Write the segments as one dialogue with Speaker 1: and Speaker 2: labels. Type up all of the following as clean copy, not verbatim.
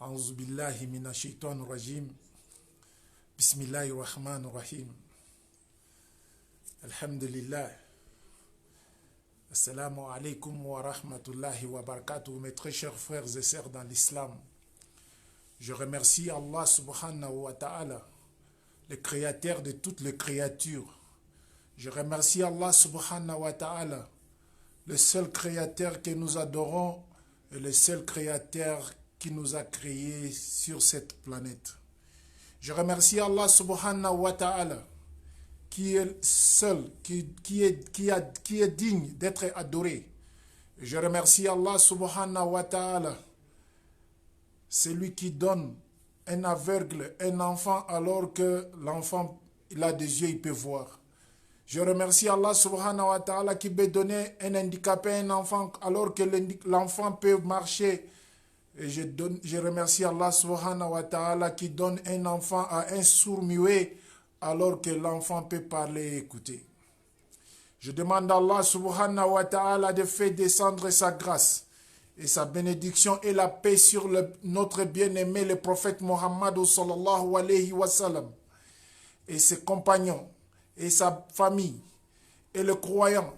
Speaker 1: أعوذ بالله من الشيطان الرجيم بسم الله الرحمن الرحيم الحمد لله Assalamu alaikum wa rahmatullahi wa barakatuh. Mes très chers frères et sœurs dans l'islam, je remercie Allah subhanahu wa ta'ala, le créateur de toutes les créatures. Je remercie Allah subhanahu wa ta'ala, le seul créateur que nous adorons et le seul créateur qui nous a créés sur cette planète. Je remercie Allah subhanahu wa ta'ala, qui est seul, qui est digne d'être adoré. Je remercie Allah subhanahu wa ta'ala, celui qui donne un aveugle, un enfant, alors que l'enfant, il a des yeux, il peut voir. Je remercie Allah subhanahu wa ta'ala qui peut donner un handicapé à un enfant, alors que l'enfant peut marcher. Et je remercie Allah subhanahu wa ta'ala qui donne un enfant à un sourd-muet, alors que l'enfant peut parler et écouter. Je demande à Allah subhanahu wa ta'ala de faire descendre sa grâce et sa bénédiction et la paix sur notre bien-aimé, le prophète Mohammed sallallahu alayhi wa sallam, et ses compagnons, et sa famille, et le croyant,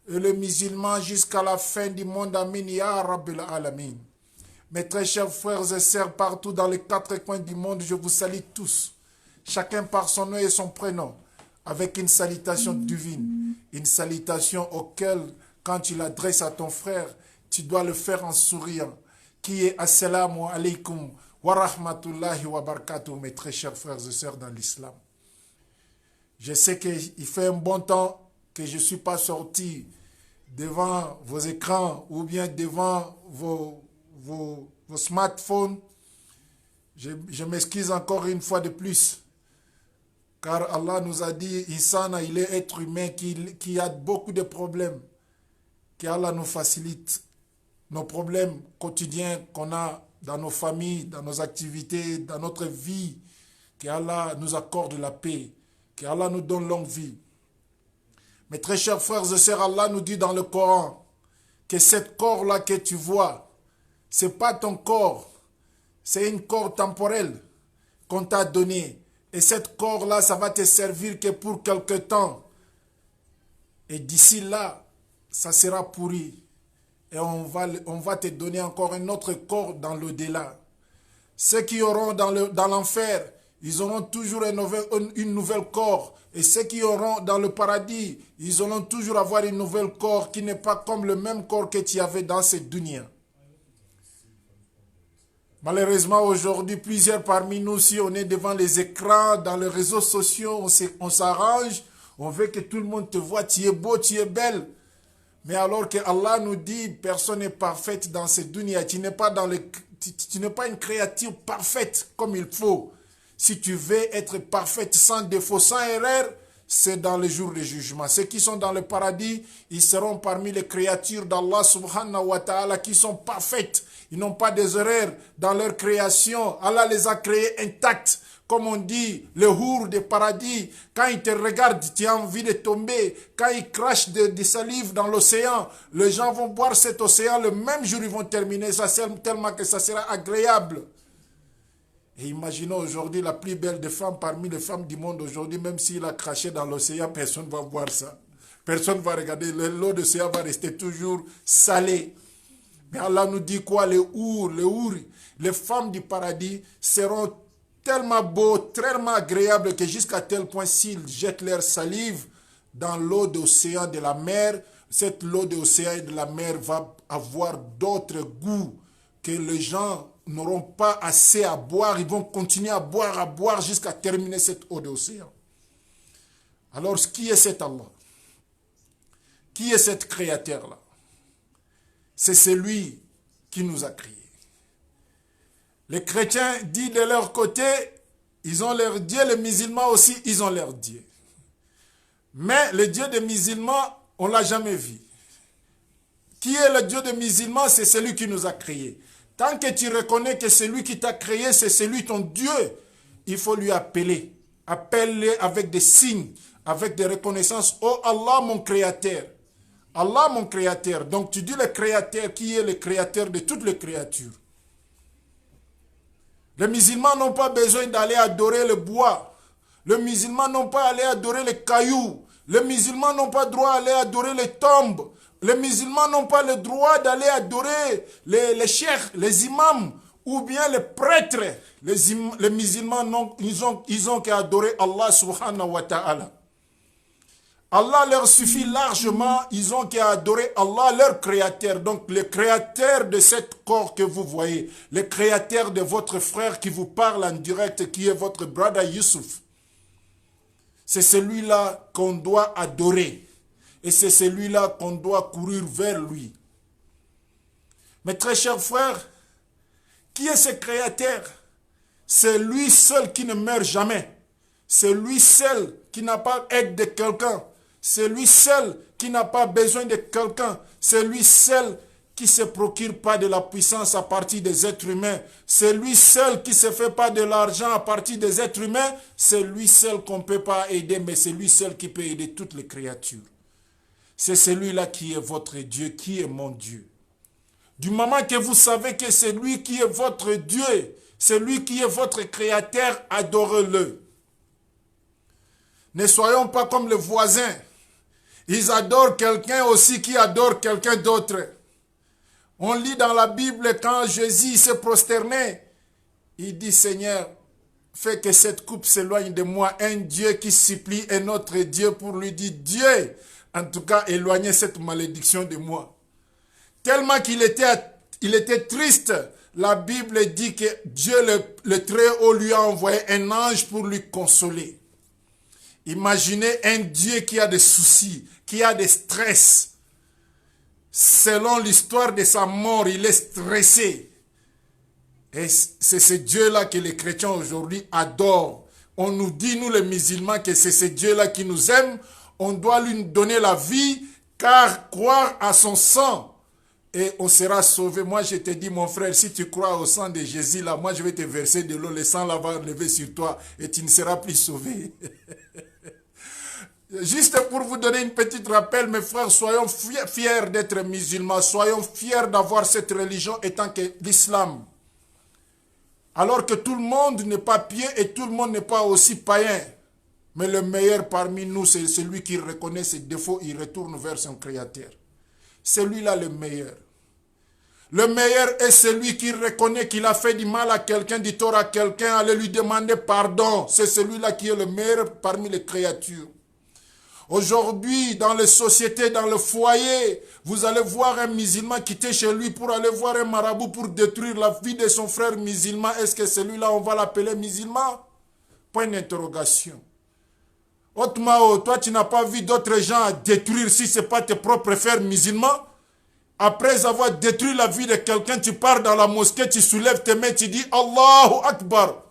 Speaker 1: et le musulman jusqu'à la fin du monde. Amin ya Rabbil Alamin. Mes très chers frères et sœurs partout dans les quatre coins du monde, je vous salue tous, chacun par son nom et son prénom, avec une salutation divine, une salutation auquel, quand tu l'adresses à ton frère, tu dois le faire en souriant, qui est Assalamu alaikum wa rahmatullahi wa barakatuh, mes très chers frères et sœurs dans l'islam. Je sais qu'il fait un bon temps que je ne suis pas sorti devant vos écrans ou bien devant vos smartphones. Je m'excuse encore une fois de plus. Car Allah nous a dit, Insana, il est être humain, qui a beaucoup de problèmes. Qu'Allah nous facilite nos problèmes quotidiens qu'on a dans nos familles, dans nos activités, dans notre vie. Qu'Allah nous accorde la paix. Qu'Allah nous donne longue vie. Mes très chers frères et sœurs, Allah nous dit dans le Coran que cette corps-là que tu vois, ce n'est pas ton corps. C'est un corps temporel qu'on t'a donné. Et cette corps-là, ça va te servir que pour quelque temps. Et d'ici là, ça sera pourri. Et on va te donner encore un autre corps dans l'au-delà. Ceux qui auront dans l'enfer, ils auront toujours une nouvelle corps. Et ceux qui auront dans le paradis, ils auront toujours avoir une nouvelle corps qui n'est pas comme le même corps que tu avais dans cette dunya. Malheureusement, aujourd'hui, plusieurs parmi nous, si on est devant les écrans, dans les réseaux sociaux, on s'arrange, on veut que tout le monde te voit, tu es beau, tu es belle. Mais alors que Allah nous dit, personne n'est parfaite dans cette dunya, tu n'es pas une créature parfaite comme il faut. Si tu veux être parfaite, sans défaut, sans erreur, c'est dans le jour du jugement. Ceux qui sont dans le paradis, ils seront parmi les créatures d'Allah subhanahu wa ta'ala qui sont parfaites. Ils n'ont pas des erreurs dans leur création. Allah les a créés intacts. Comme on dit, le hour des paradis, quand ils te regardent, tu as envie de tomber. Quand ils crachent de salive dans l'océan, les gens vont boire cet océan. Le même jour, ils vont terminer ça tellement que ça sera agréable. Et imaginons aujourd'hui la plus belle des femmes parmi les femmes du monde aujourd'hui, même s'il a craché dans l'océan, personne ne va voir ça. Personne ne va regarder. L'eau de l'océan va rester toujours salée. Mais Allah nous dit quoi? Les femmes du paradis seront tellement beaux, tellement agréables que jusqu'à tel point s'ils jettent leur salive dans l'eau de l'océan de la mer, cette eau de l'océan et de la mer va avoir d'autres goûts que les gens n'auront pas assez à boire. Ils vont continuer à boire jusqu'à terminer cette eau de l'océan. Alors, qui est cet Allah? Qui est cet créateur-là? C'est celui qui nous a créés. Les chrétiens disent de leur côté, ils ont leur Dieu, les musulmans aussi, ils ont leur Dieu. Mais le Dieu des musulmans, on ne l'a jamais vu. Qui est le Dieu des musulmans? C'est celui qui nous a créés. Tant que tu reconnais que celui qui t'a créé, c'est celui ton Dieu, il faut lui appeler. Appelle-le avec des signes, avec des reconnaissances. Oh Allah, mon créateur. Allah, mon créateur. Donc tu dis le créateur qui est le créateur de toutes les créatures. Les musulmans n'ont pas besoin d'aller adorer le bois. Les musulmans n'ont pas à aller adorer les cailloux. Les musulmans n'ont pas le droit d'aller adorer les tombes. Les musulmans n'ont pas le droit d'aller adorer les cheikhs, les imams ou bien les prêtres. Les musulmans, ils ont qu'à adorer Allah subhanahu wa ta'ala. Allah leur suffit largement, ils ont qu'à adorer Allah, leur créateur. Donc le créateur de cet corps que vous voyez, le créateur de votre frère qui vous parle en direct, qui est votre brother Youssouf. C'est celui-là qu'on doit adorer. Et c'est celui-là qu'on doit courir vers lui. Mes très chers frères, qui est ce créateur? C'est lui seul qui ne meurt jamais. C'est lui seul qui n'a pas aide de quelqu'un. C'est lui seul qui n'a pas besoin de quelqu'un. C'est lui seul qui ne se procure pas de la puissance à partir des êtres humains. C'est lui seul qui ne se fait pas de l'argent à partir des êtres humains. C'est lui seul qu'on ne peut pas aider, mais c'est lui seul qui peut aider toutes les créatures. C'est celui-là qui est votre Dieu, qui est mon Dieu. Du moment que vous savez que c'est lui qui est votre Dieu, c'est lui qui est votre créateur, adorez-le. Ne soyons pas comme les voisins. Ils adorent quelqu'un aussi qui adore quelqu'un d'autre. On lit dans la Bible quand Jésus s'est prosterné, il dit Seigneur, fais que cette coupe s'éloigne de moi. Un Dieu qui supplie un autre Dieu pour lui dire Dieu, en tout cas éloignez cette malédiction de moi. Tellement qu'il était triste, la Bible dit que Dieu le Très-Haut lui a envoyé un ange pour lui consoler. Imaginez un Dieu qui a des soucis, qui a des stress. Selon l'histoire de sa mort, il est stressé. Et c'est ce Dieu-là que les chrétiens aujourd'hui adorent. On nous dit, nous les musulmans, que c'est ce Dieu-là qui nous aime. On doit lui donner la vie, car croire à son sang, et on sera sauvé. Moi, je te dis, mon frère, si tu crois au sang de Jésus, là, moi, je vais te verser de l'eau. Le sang là va lever sur toi et tu ne seras plus sauvé. Juste pour vous donner une petite rappel, mes frères, soyons fiers d'être musulmans. Soyons fiers d'avoir cette religion étant que l'islam. Alors que tout le monde n'est pas pieux et tout le monde n'est pas aussi païen. Mais le meilleur parmi nous, c'est celui qui reconnaît ses défauts, il retourne vers son créateur. C'est lui-là le meilleur. Le meilleur est celui qui reconnaît qu'il a fait du mal à quelqu'un, du tort à quelqu'un, allez lui demander pardon. C'est celui-là qui est le meilleur parmi les créatures. Aujourd'hui, dans les sociétés, dans le foyer, vous allez voir un musulman quitter chez lui pour aller voir un marabout pour détruire la vie de son frère musulman. Est-ce que celui-là, on va l'appeler musulman? Point d'interrogation. Autrement, toi, tu n'as pas vu d'autres gens à détruire si ce n'est pas tes propres frères musulmans. Après avoir détruit la vie de quelqu'un, tu pars dans la mosquée, tu soulèves tes mains, tu dis Allahu Akbar.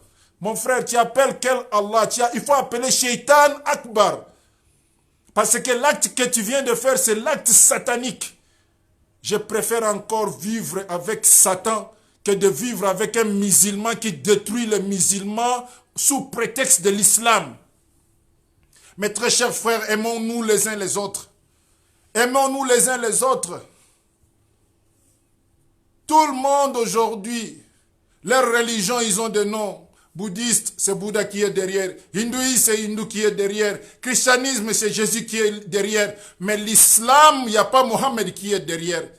Speaker 1: Mon frère, tu appelles quel Allah? Il faut appeler Shaitan Akbar. Parce que l'acte que tu viens de faire, c'est l'acte satanique. Je préfère encore vivre avec Satan que de vivre avec un musulman qui détruit les musulmans sous prétexte de l'islam. Mes très chers frères, aimons-nous les uns les autres. Aimons-nous les uns les autres. Tout le monde aujourd'hui, leurs religions, ils ont des noms. Bouddhiste, c'est Bouddha qui est derrière. Hindouisme, c'est hindou qui est derrière. Christianisme, c'est Jésus qui est derrière. Mais l'islam, il n'y a pas Mohammed qui est derrière.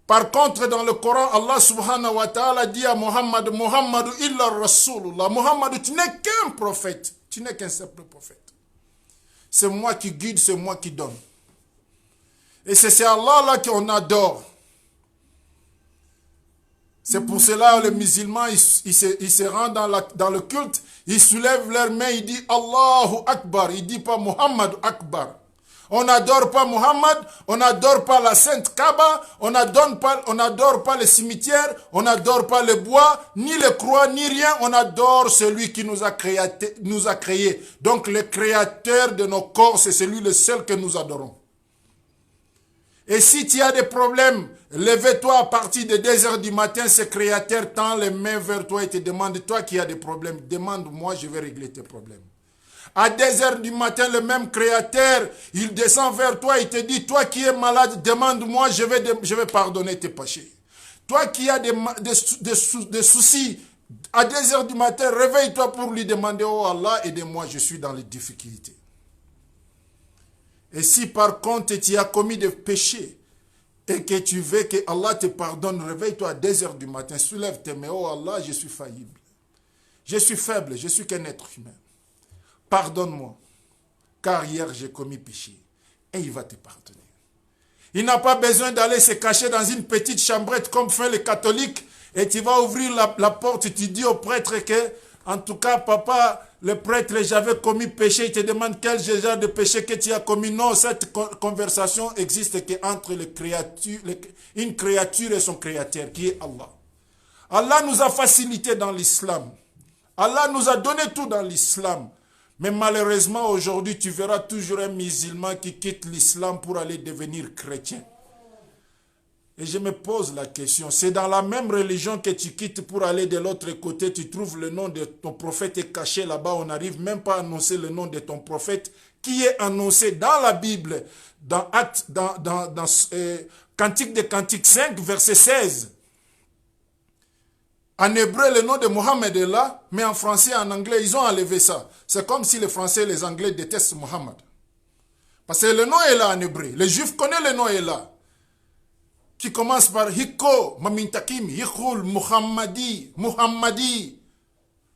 Speaker 1: Par contre, dans le Coran, Allah subhanahu wa ta'ala dit à Mohammed, Mohammed illa Rasulullah. Mohammed, tu n'es qu'un prophète. Tu n'es qu'un simple prophète. C'est moi qui guide, c'est moi qui donne. Et c'est Allah là qu'on adore. C'est pour cela que les musulmans, ils se rendent dans le culte, ils soulèvent leurs mains, ils disent Allahu Akbar, ils ne disent pas Muhammad Akbar. On n'adore pas Muhammad, on n'adore pas la Sainte Kaaba, on n'adore pas les cimetières, on n'adore pas le bois, ni les croix, ni rien, on adore celui qui nous a créés. Donc le créateur de nos corps, c'est celui le seul que nous adorons. Et si tu as des problèmes, lève-toi à partir de 2 h du matin, ce créateur tend les mains vers toi et te demande, toi qui as des problèmes, demande-moi, je vais régler tes problèmes. À 2 h du matin, le même créateur, il descend vers toi et te dit, toi qui es malade, demande-moi, je vais pardonner tes péchés. Toi qui as des soucis, À 2 heures du matin, réveille-toi pour lui demander, oh Allah, aidez-moi, je suis dans les difficultés. Et si par contre tu as commis des péchés et que tu veux que Allah te pardonne, réveille-toi à 2 heures du matin, soulève tes mains, oh Allah, je suis faillible. Je suis faible, je suis qu'un être humain. Pardonne-moi, car hier j'ai commis péché. Et il va te pardonner. Il n'a pas besoin d'aller se cacher dans une petite chambrette comme font les catholiques et tu vas ouvrir la porte et tu dis au prêtre que, en tout cas, papa, le prêtre, j'avais commis péché. Il te demande quel genre de péché que tu as commis. Non, cette conversation existe qu'entre une créature et son créateur, qui est Allah. Allah nous a facilité dans l'islam. Allah nous a donné tout dans l'islam. Mais malheureusement, aujourd'hui, tu verras toujours un musulman qui quitte l'islam pour aller devenir chrétien. Et je me pose la question, c'est dans la même religion que tu quittes pour aller de l'autre côté, tu trouves le nom de ton prophète est caché là-bas, on n'arrive même pas à annoncer le nom de ton prophète, qui est annoncé dans la Bible, dans Cantique des Cantiques 5, verset 16. En hébreu, le nom de Mohammed est là, mais en français et en anglais, ils ont enlevé ça. C'est comme si les Français et les Anglais détestent Mohammed. Parce que le nom est là en hébreu. Les Juifs connaissent le nom est là. Qui commence par Hiko, Mamintakim, Hikul, Muhammadi.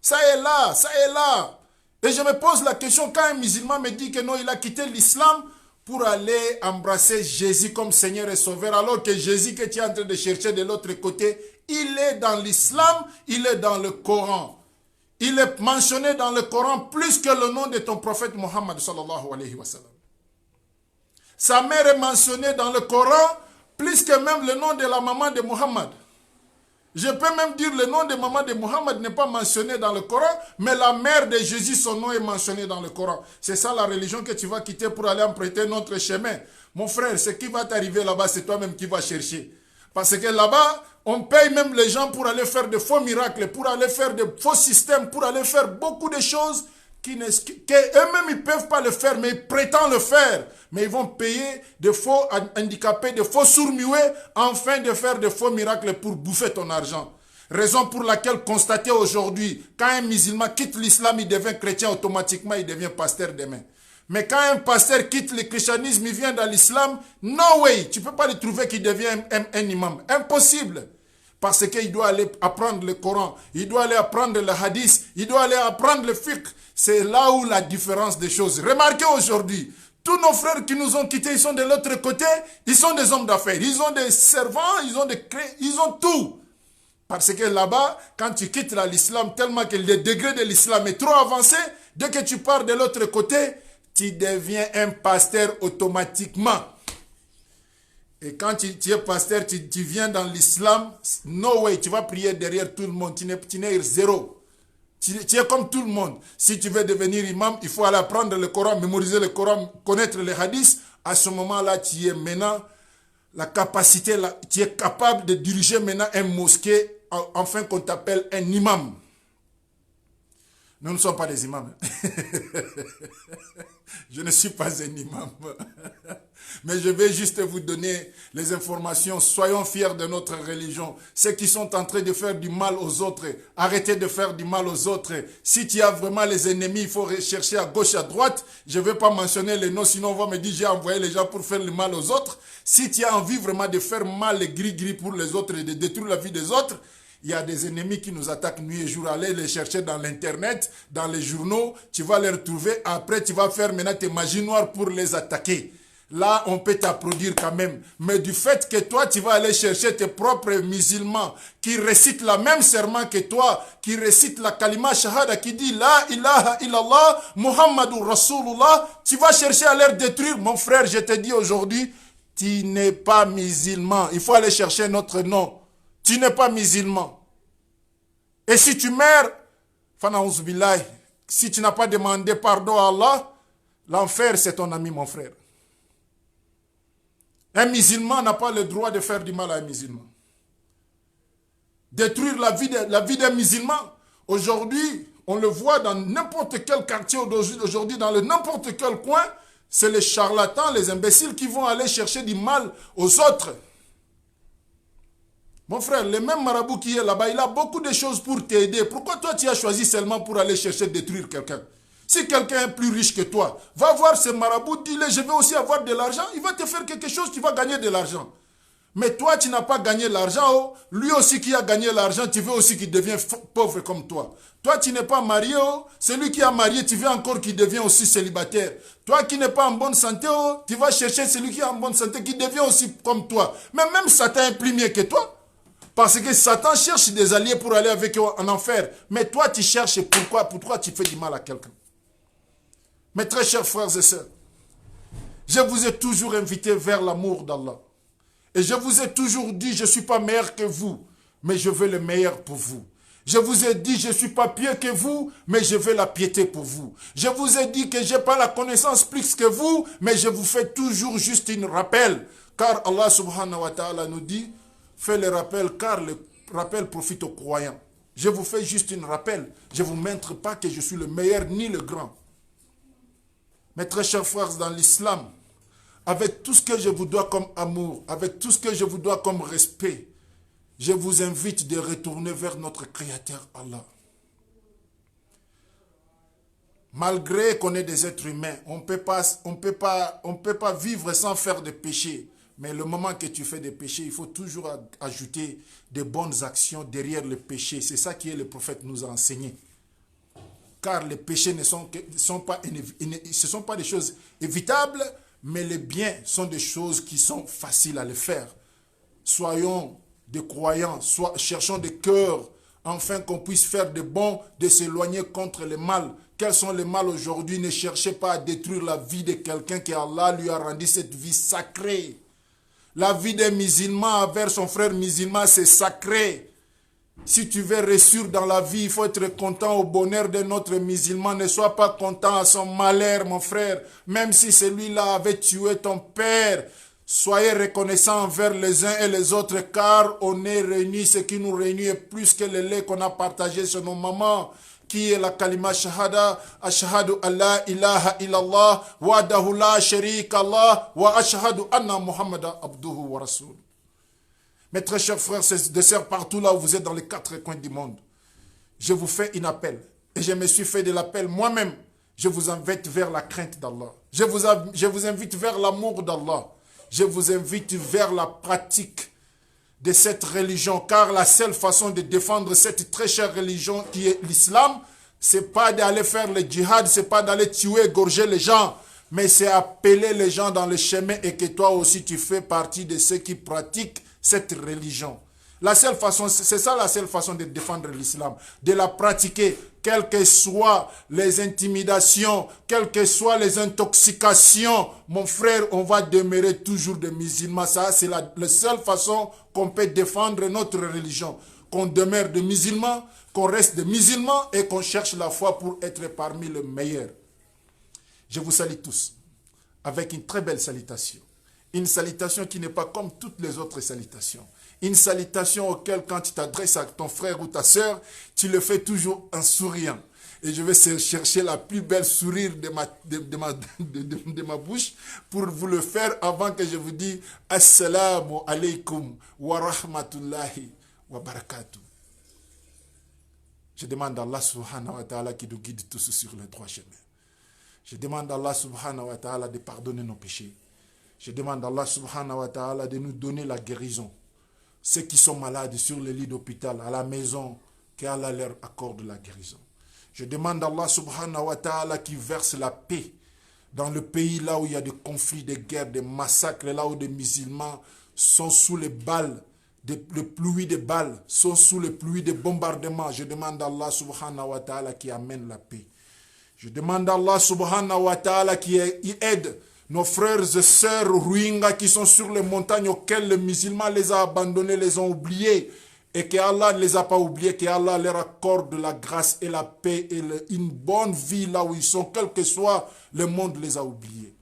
Speaker 1: Ça est là, ça est là. Et je me pose la question, quand un musulman me dit que non, il a quitté l'islam pour aller embrasser Jésus comme Seigneur et Sauveur, alors que Jésus que tu es en train de chercher de l'autre côté, il est dans l'islam, il est dans le Coran. Il est mentionné dans le Coran plus que le nom de ton prophète Mohammed sallallahu alayhi wa sallam. Sa mère est mentionnée dans le Coran plus que même le nom de la maman de Mohammed. Je peux même dire le nom de maman de Mohammed n'est pas mentionné dans le Coran, mais la mère de Jésus, son nom est mentionné dans le Coran. C'est ça la religion que tu vas quitter pour aller emprunter notre chemin. Mon frère, ce qui va t'arriver là-bas, c'est toi-même qui vas chercher. Parce que là-bas, on paye même les gens pour aller faire de faux miracles, pour aller faire de faux systèmes, pour aller faire beaucoup de choses qu'eux-mêmes ils ne peuvent pas le faire, mais ils prétendent le faire. Mais ils vont payer de faux handicapés, de faux sourds-muets, afin de faire de faux miracles pour bouffer ton argent. Raison pour laquelle constater aujourd'hui, quand un musulman quitte l'islam, il devient chrétien, automatiquement il devient pasteur demain. Mais quand un pasteur quitte le christianisme, il vient dans l'islam, no way, tu ne peux pas le trouver qu'il devient un imam. Impossible. Parce qu'il doit aller apprendre le Coran, il doit aller apprendre le hadith, il doit aller apprendre le fiqh. C'est là où la différence des choses. Remarquez aujourd'hui, tous nos frères qui nous ont quittés, ils sont de l'autre côté, ils sont des hommes d'affaires, ils ont des servants, ils ont tout. Parce que là-bas, quand tu quittes l'islam, tellement que le degré de l'islam est trop avancé, dès que tu pars de l'autre côté, tu deviens un pasteur automatiquement. Et quand tu es pasteur, tu viens dans l'islam, no way, tu vas prier derrière tout le monde, tu n'es zéro. Tu es comme tout le monde. Si tu veux devenir imam, il faut aller apprendre le Coran, mémoriser le Coran, connaître les hadiths. À ce moment-là, tu es maintenant la capacité, tu es capable de diriger maintenant un mosquée, enfin qu'on t'appelle un imam. Nous ne sommes pas des imams. Je ne suis pas un imam. Mais je vais juste vous donner les informations. Soyons fiers de notre religion. Ceux qui sont en train de faire du mal aux autres, arrêtez de faire du mal aux autres. Si tu as vraiment les ennemis, il faut rechercher à gauche, à droite. Je ne vais pas mentionner les noms, sinon on va me dire j'ai envoyé les gens pour faire le mal aux autres. Si tu as envie vraiment de faire mal et gris-gris pour les autres et de détruire la vie des autres, il y a des ennemis qui nous attaquent nuit et jour. Allez les chercher dans l'internet, dans les journaux. Tu vas les retrouver. Après, tu vas faire maintenant tes magies noires pour les attaquer. Là, on peut t'applaudir quand même. Mais du fait que toi, tu vas aller chercher tes propres musulmans qui récitent la même serment que toi, qui récitent la kalima shahada, qui dit La ilaha illallah, Muhammadur Rasulullah, tu vas chercher à les détruire. Mon frère, je te dis aujourd'hui, tu n'es pas musulman. Il faut aller chercher notre nom. Tu n'es pas musulman. Et si tu meurs, si tu n'as pas demandé pardon à Allah, l'enfer c'est ton ami, mon frère. Un musulman n'a pas le droit de faire du mal à un musulman. Détruire la vie d'un musulman. Aujourd'hui, on le voit dans n'importe quel quartier aujourd'hui, dans n'importe quel coin, c'est les charlatans, les imbéciles qui vont aller chercher du mal aux autres. Mon frère, le même marabout qui est là-bas, il a beaucoup de choses pour t'aider. Pourquoi toi tu as choisi seulement pour aller chercher détruire quelqu'un? Si quelqu'un est plus riche que toi, va voir ce marabout, dis-le, je vais aussi avoir de l'argent. Il va te faire quelque chose, tu vas gagner de l'argent. Mais toi, tu n'as pas gagné l'argent. Oh. Lui aussi qui a gagné l'argent, tu veux aussi qu'il devienne pauvre comme toi. Toi, tu n'es pas marié. Oh. Celui qui a marié, tu veux encore qu'il devienne aussi célibataire. Toi qui n'es pas en bonne santé, oh, tu vas chercher celui qui est en bonne santé, qui devient aussi comme toi. Mais même Satan est plus mieux que toi. Parce que Satan cherche des alliés pour aller avec eux en enfer. Mais toi, tu cherches pourquoi? Pourquoi tu fais du mal à quelqu'un? Mes très chers frères et sœurs, je vous ai toujours invité vers l'amour d'Allah. Et je vous ai toujours dit, je ne suis pas meilleur que vous, mais je veux le meilleur pour vous. Je vous ai dit, je ne suis pas pieux que vous, mais je veux la piété pour vous. Je vous ai dit que je n'ai pas la connaissance plus que vous, mais je vous fais toujours juste un rappel. Car Allah subhanahu wa ta'ala nous dit, fais le rappel, car le rappel profite aux croyants. Je vous fais juste un rappel. Je ne vous montre pas que je suis le meilleur ni le grand. Mes très chers frères dans l'islam, avec tout ce que je vous dois comme amour, avec tout ce que je vous dois comme respect, je vous invite de retourner vers notre Créateur Allah. Malgré qu'on est des êtres humains, on peut pas vivre sans faire des péchés. Mais le moment que tu fais des péchés, il faut toujours ajouter des bonnes actions derrière le péché. C'est ça que le prophète nous a enseigné. Car les péchés ne sont pas des choses évitables, mais les biens sont des choses qui sont faciles à le faire. Soyons des croyants, cherchons des cœurs, afin qu'on puisse faire de bon, de s'éloigner contre le mal. Quels sont les mal aujourd'hui? Ne cherchez pas à détruire la vie de quelqu'un que Allah lui a rendu cette vie sacrée. La vie des musulmans envers son frère musulman, c'est sacré. Si tu veux réussir dans la vie, il faut être content au bonheur de notre musulman. Ne sois pas content à son malheur, mon frère. Même si celui-là avait tué ton père, soyez reconnaissants envers les uns et les autres, car on est réunis. Ce qui nous réunit est plus que le lait qu'on a partagé sur nos mamans, qui est la kalima shahada, ashhadu alla ilaha illallah, wa dahu la sharika Allah, wa ashhadu anna muhammada abduhu wa rasoul. Mes très chers frères et sœurs, partout là où vous êtes dans les quatre coins du monde, je vous fais un appel. Et je me suis fait de l'appel moi-même. Je vous invite vers la crainte d'Allah. Je vous invite vers l'amour d'Allah. Je vous invite vers la pratique de cette religion. Car la seule façon de défendre cette très chère religion qui est l'islam, c'est pas d'aller faire le djihad, c'est pas d'aller tuer, égorger les gens, mais c'est appeler les gens dans le chemin et que toi aussi tu fais partie de ceux qui pratiquent cette religion. La seule façon, c'est ça la seule façon de défendre l'islam, de la pratiquer, quelles que soient les intimidations, quelles que soient les intoxications. Mon frère, on va demeurer toujours des musulmans. Ça, c'est la seule façon qu'on peut défendre notre religion. Qu'on demeure des musulmans, qu'on reste des musulmans et qu'on cherche la foi pour être parmi les meilleurs. Je vous salue tous avec une très belle salutation. Une salutation qui n'est pas comme toutes les autres salutations. Une salutation auquel, quand tu t'adresses à ton frère ou ta soeur, tu le fais toujours en souriant. Et je vais chercher la plus belle sourire de ma bouche pour vous le faire avant que je vous dise Assalamu alaikum wa rahmatullahi wa barakatuh. Je demande à Allah subhanahu wa ta'ala qui nous guide tous sur le droit chemin. Je demande à Allah subhanahu wa ta'ala de pardonner nos péchés. Je demande à Allah subhanahu wa ta'ala de nous donner la guérison. Ceux qui sont malades sur le lit d'hôpital, à la maison, qu'Allah leur accorde la guérison. Je demande à Allah subhanahu wa ta'ala qui verse la paix dans le pays là où il y a des conflits, des guerres, des massacres, là où des musulmans sont sous les balles, le pluie de balles, sont sous le pluie de bombardements. Je demande à Allah subhanahu wa ta'ala qui amène la paix. Je demande à Allah subhanahu wa ta'ala qui aide nos frères et sœurs Rohingyas qui sont sur les montagnes auxquelles les musulmans les ont abandonnés, les ont oubliés. Et que Allah ne les a pas oubliés, que Allah leur accorde la grâce et la paix et une bonne vie là où ils sont, quel que soit le monde les a oubliés.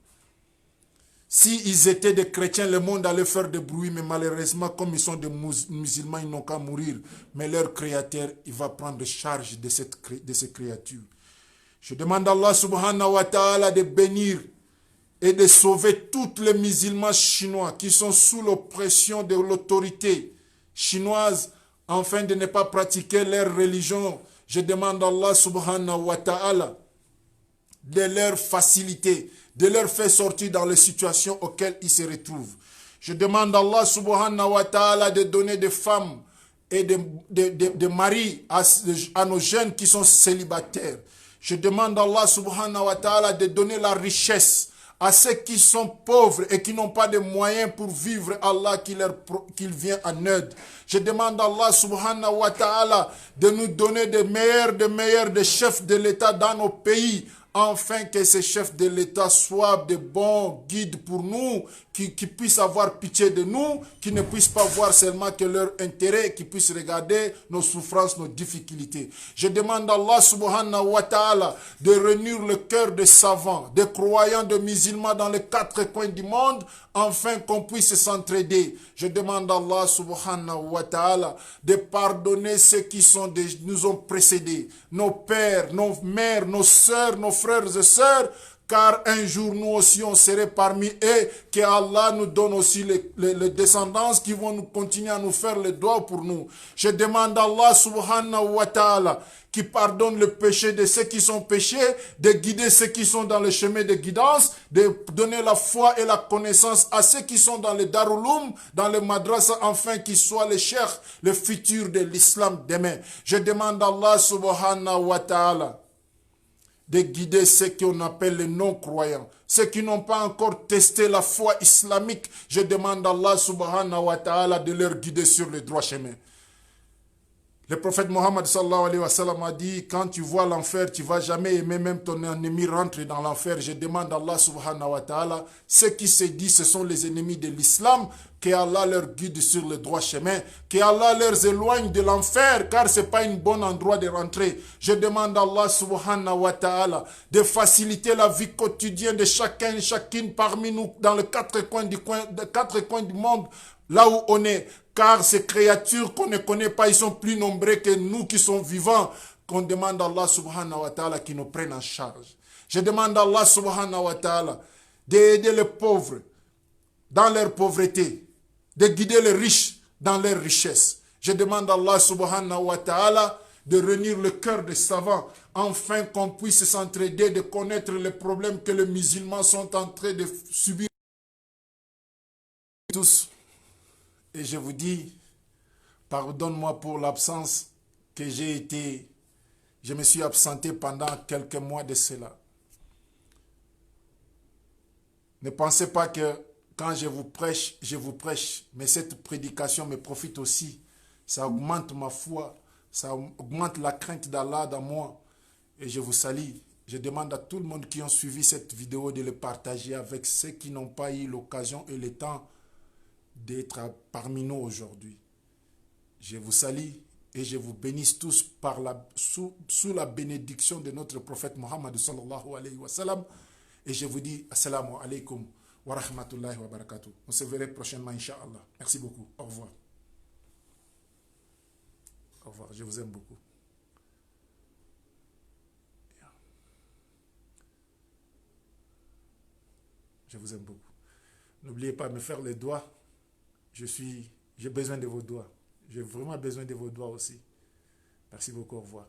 Speaker 1: S'ils étaient des chrétiens, le monde allait faire des bruits, mais malheureusement, comme ils sont des musulmans, ils n'ont qu'à mourir. Mais leur créateur, il va prendre charge de ces créatures. Je demande à Allah subhanahu wa ta'ala de bénir et de sauver tous les musulmans chinois qui sont sous l'oppression de l'autorité chinoises, afin de ne pas pratiquer leur religion. Je demande à Allah subhanahu wa ta'ala de leur faciliter, de leur faire sortir dans les situations auxquelles ils se retrouvent. Je demande à Allah subhanahu wa ta'ala de donner des femmes et des maris à nos jeunes qui sont célibataires. Je demande à Allah subhanahu wa ta'ala de donner la richesse à ceux qui sont pauvres et qui n'ont pas de moyens pour vivre, Allah qu'il vient en aide. Je demande à Allah subhanahu wa ta'ala de nous donner des meilleurs des chefs de l'État dans nos pays, afin que ces chefs de l'État soient de bons guides pour nous, qui puissent avoir pitié de nous, qui ne puissent pas voir seulement que leur intérêt, qui puissent regarder nos souffrances, nos difficultés. Je demande à Allah subhanahu wa ta'ala de réunir le cœur des savants, des croyants, des musulmans dans les 4 coins du monde, afin qu'on puisse s'entraider. Je demande à Allah subhanahu wa ta'ala de pardonner ceux qui nous ont précédés, nos pères, nos mères, nos sœurs, nos frères et sœurs, car un jour nous aussi on serait parmi eux, que Allah nous donne aussi les descendances qui vont nous continuer à nous faire les doigts pour nous. Je demande à Allah subhanahu wa ta'ala qui pardonne le péché de ceux qui sont péchés, de guider ceux qui sont dans le chemin de guidance, de donner la foi et la connaissance à ceux qui sont dans les daruloum, dans les madrasas, afin qu'ils soient les cheikhs, le futur de l'islam demain. Je demande à Allah subhanahu wa ta'ala de guider ceux qu'on appelle les non-croyants, ceux qui n'ont pas encore testé la foi islamique. Je demande à Allah subhanahu wa ta'ala de leur guider sur le droit chemin. Le prophète Mohammed sallallahu alayhi wa sallam a dit, quand tu vois l'enfer, tu ne vas jamais aimer même ton ennemi rentrer dans l'enfer. Je demande à Allah subhanahu wa ta'ala, ceux qui se disent ce sont les ennemis de l'islam, que Allah leur guide sur le droit chemin, que Allah leur éloigne de l'enfer, car ce n'est pas un bon endroit de rentrer. Je demande à Allah subhanahu wa ta'ala de faciliter la vie quotidienne de chacun et chacune parmi nous dans les 4 coins du monde, là où on est. Car ces créatures qu'on ne connaît pas, ils sont plus nombreux que nous qui sommes vivants, qu'on demande à Allah subhanahu wa ta'ala qui nous prenne en charge. Je demande à Allah subhanahu wa ta'ala d'aider les pauvres dans leur pauvreté, de guider les riches dans leur richesse. Je demande à Allah subhanahu wa ta'ala de réunir le cœur des savants, afin qu'on puisse s'entraider, de connaître les problèmes que les musulmans sont en train de subir tous. Et je vous dis, pardonne-moi pour l'absence que je me suis absenté pendant quelques mois de cela. Ne pensez pas que quand je vous prêche, mais cette prédication me profite aussi. Ça augmente ma foi, ça augmente la crainte d'Allah dans moi. Et je vous salue. Je demande à tout le monde qui ont suivi cette vidéo de le partager avec ceux qui n'ont pas eu l'occasion et le temps d'être parmi nous aujourd'hui. Je vous salue et je vous bénisse tous sous la bénédiction de notre prophète Mohammed sallallahu alayhi wa sallam. Et je vous dis assalamu alaikum wa rahmatullahi wa barakatuh. On se verra prochainement, Inch'Allah. Merci beaucoup. Au revoir. Au revoir. Je vous aime beaucoup. Je vous aime beaucoup. N'oubliez pas de me faire les doigts. J'ai besoin de vos doigts. J'ai vraiment besoin de vos doigts aussi. Merci beaucoup. Au revoir.